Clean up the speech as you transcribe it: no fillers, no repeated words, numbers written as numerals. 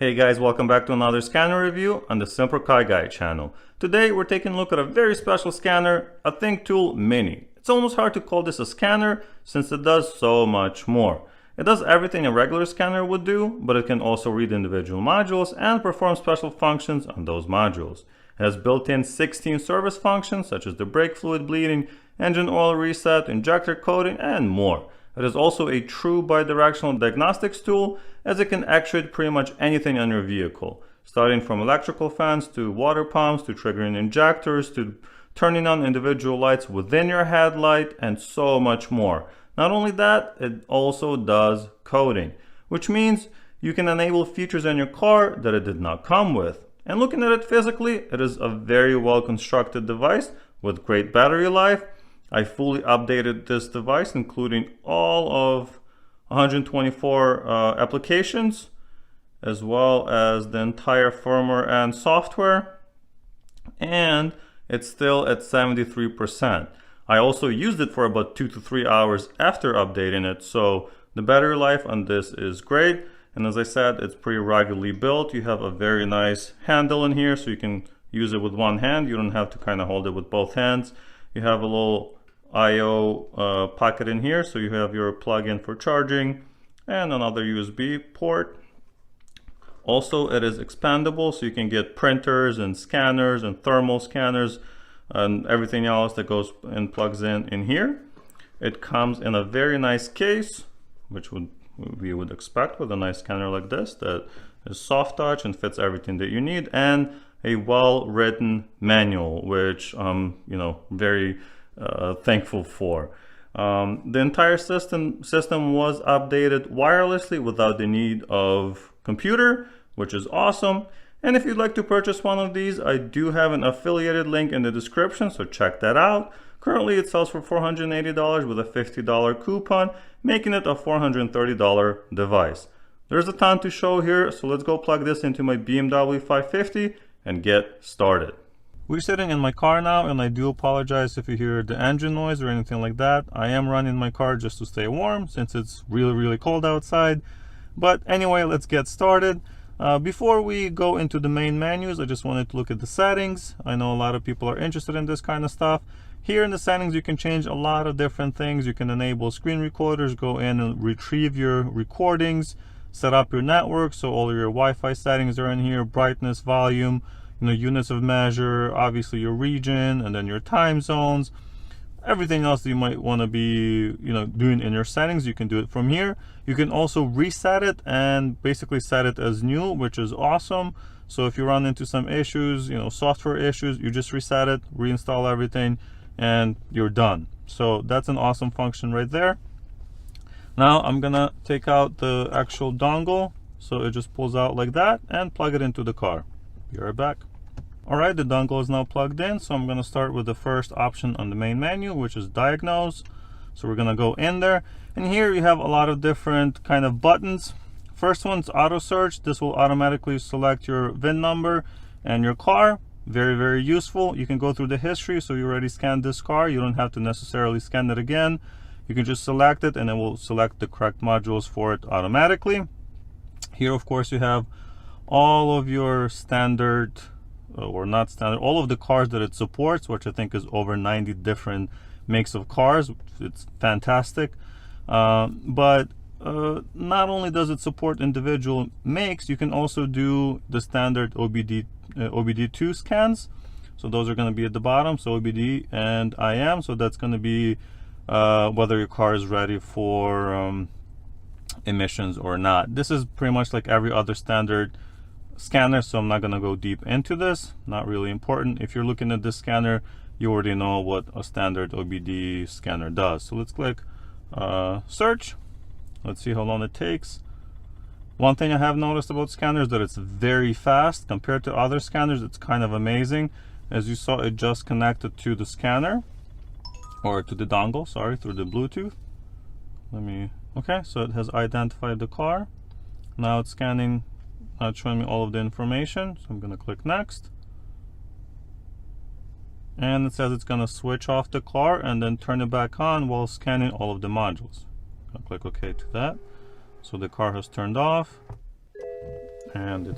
Hey guys, welcome back to another scanner review on the Simple Car Guy channel. Today we're taking a look at a very special scanner, a ThinkTool Mini. It's almost hard to call this a scanner since it does so much more. It does everything a regular scanner would do, but it can also read individual modules and perform special functions on those modules. It has built-in 16 service functions such as the brake fluid bleeding, engine oil reset, injector coating, and more. It is also a true bidirectional diagnostics tool, as it can actuate pretty much anything on your vehicle, starting from electrical fans to water pumps to triggering injectors to turning on individual lights within your headlight and so much more. Not only that, it also does coding, which means you can enable features in your car that it did not come with. And looking at it physically, it is a very well constructed device with great battery life. I fully updated this device, including all of 124 applications, as well as the entire firmware and software, and it's still at 73%. I also used it for about 2 to 3 hours after updating it, so the battery life on this is great. And as I said, it's pretty ruggedly built. You have a very nice handle in here, so you can use it with one hand. You don't have to kind of hold it with both hands. You have a little I/O pocket in here, so you have your plug-in for charging and another USB port. Also, it is expandable, so you can get printers and scanners and thermal scanners and everything else that goes and plugs in here. It comes in a very nice case, which we would expect with a nice scanner like this that is soft touch and fits everything that you need, and a well-written manual, which very thankful for. The entire system was updated wirelessly without the need of computer, which is awesome. And if you'd like to purchase one of these, I do have an affiliated link in the description, so check that out. Currently it sells for $480 with a $50 coupon, making it a $430 device. There's a ton to show here, so let's go plug this into my BMW 550 and get started. We're sitting in my car now, and I do apologize if you hear the engine noise or anything like that. I am running my car just to stay warm since it's really cold outside. But anyway, let's get started. Before we go into the main menus, I just wanted to look at the settings. I know a lot of people are interested in this kind of stuff. Here in the settings, you can change a lot of different things. You can enable screen recorders, go in and retrieve your recordings, set up your network, so all of your Wi-Fi settings are in here, brightness, volume, units of measure, obviously your region, and then your time zones. Everything else that you might want to be doing in your settings, you can do it from here. You can also reset it and basically set it as new, which is awesome. So if you run into some issues, software issues, you just reset it, reinstall everything, and you're done. So that's an awesome function right there. Now I'm gonna take out the actual dongle, so it just pulls out like that, and plug it into the car. Be right back. Alright, the dongle is now plugged in, so I'm going to start with the first option on the main menu, which is diagnose. So we're going to go in there, and here you have a lot of different kind of buttons. First one's auto search. This will automatically select your VIN number and your car. Very useful. You can go through the history, so you already scanned this car. You don't have to necessarily scan it again. You can just select it, and it will select the correct modules for it automatically. Here, of course, you have all of your standard, or not standard, all of the cars that it supports, which I think is over 90 different makes of cars. It's fantastic. But not only does it support individual makes, you can also do the standard OBD2 scans. So those are going to be at the bottom, so OBD and IM. So that's going to be whether your car is ready for emissions or not. This is pretty much like every other standard scanner, so I'm not going to go deep into this. Not really important. If you're looking at this scanner, you already know what a standard OBD scanner does. So let's click search. Let's see how long it takes. One thing I have noticed about scanners is that it's very fast compared to other scanners. It's kind of amazing. As you saw, it just connected to the scanner, or to the dongle, sorry, through the Bluetooth. Okay, so it has identified the car. Now it's scanning. Now it's showing me all of the information, so I'm going to click next. And it says it's going to switch off the car and then turn it back on while scanning all of the modules. I'll click OK to that. So the car has turned off. and it's